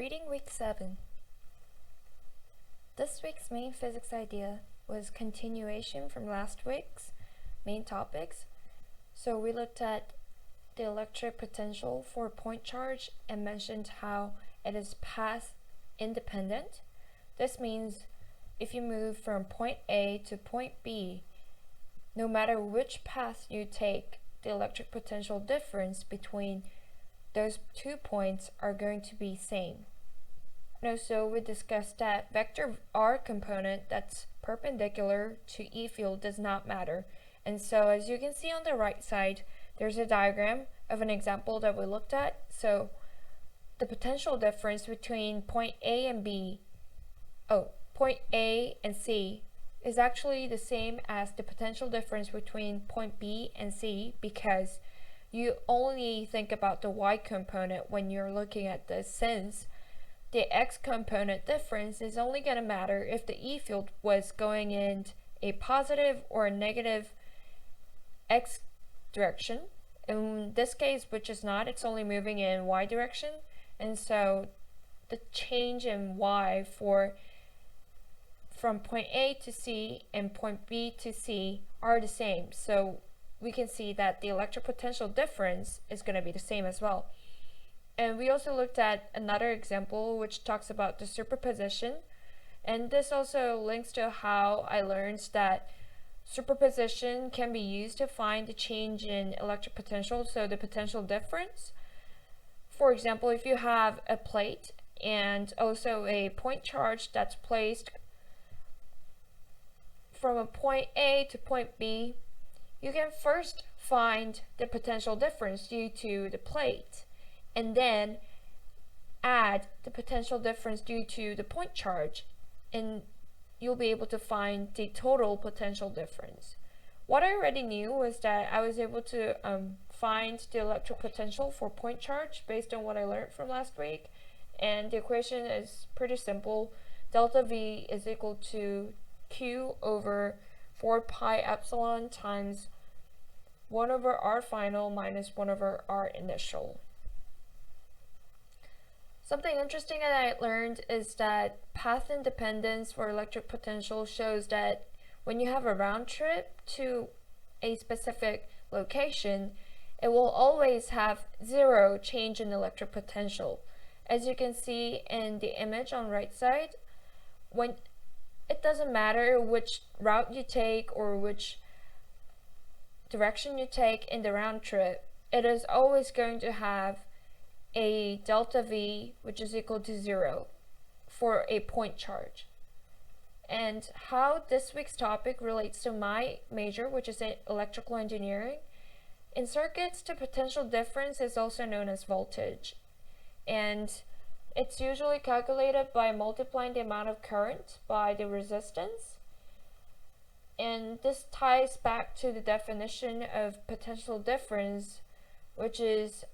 Reading Week 7. This week's main physics idea was continuation from last week's main topics. So we looked at the electric potential for a point charge and mentioned how it is path independent. This means if you move from point A to point B, no matter which path you take, the electric potential difference between those 2 points are going to be same. And also we discussed that vector R component that's perpendicular to E field does not matter. And so as you can see on the right side, there's a diagram of an example that we looked at. So the potential difference between point A and C is actually the same as the potential difference between point B and C, because you only think about the Y component when you're looking at this, since the X component difference is only going to matter if the E field was going in a positive or a negative X direction. In this case, which is not, it's only moving in Y direction. And so the change in Y from point A to C and point B to C are the same. So we can see that the electric potential difference is going to be the same as well. And we also looked at another example which talks about the superposition, and this also links to how I learned that superposition can be used to find the change in electric potential, so the potential difference. For example, if you have a plate and also a point charge that's placed from a point A to point B, you can first find the potential difference due to the plate, and then add the potential difference due to the point charge, and you'll be able to find the total potential difference. What I already knew was that I was able to find the electric potential for point charge based on what I learned from last week, and the equation is pretty simple. Delta V is equal to Q over 4 pi epsilon times 1 over R final minus 1 over R initial. Something interesting that I learned is that path independence for electric potential shows that when you have a round trip to a specific location, it will always have zero change in electric potential. As you can see in the image on the right side, when it doesn't matter which route you take or which direction you take in the round trip, it is always going to have a delta V which is equal to 0 for a point charge. And how this week's topic relates to my major, which is electrical engineering. In circuits, the potential difference is also known as voltage, and it's usually calculated by multiplying the amount of current by the resistance. And this ties back to the definition of potential difference, which is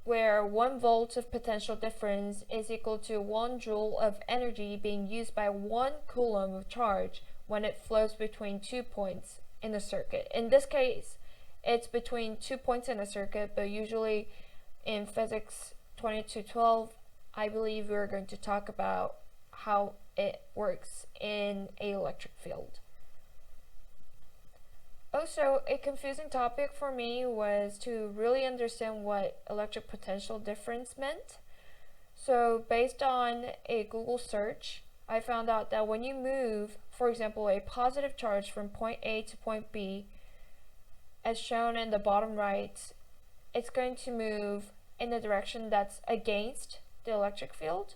where 1 volt of potential difference is equal to 1 joule of energy being used by 1 coulomb of charge when it flows between 2 points in a circuit. In this case, it's between 2 points in a circuit, but usually in physics 2212, I believe we're going to talk about how it works in an electric field. Also, a confusing topic for me was to really understand what electric potential difference meant. So based on a Google search, I found out that when you move, for example, a positive charge from point A to point B, as shown in the bottom right, it's going to move in the direction that's against the electric field.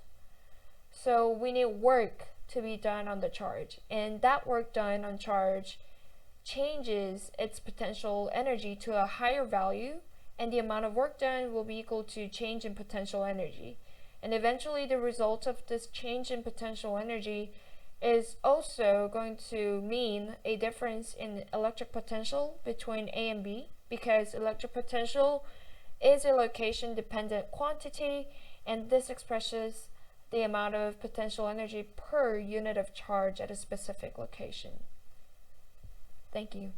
So we need work to be done on the charge, and that work done on charge changes its potential energy to a higher value, and the amount of work done will be equal to change in potential energy. And eventually the result of this change in potential energy is also going to mean a difference in electric potential between A and B, because electric potential is a location dependent quantity, and this expresses the amount of potential energy per unit of charge at a specific location. Thank you.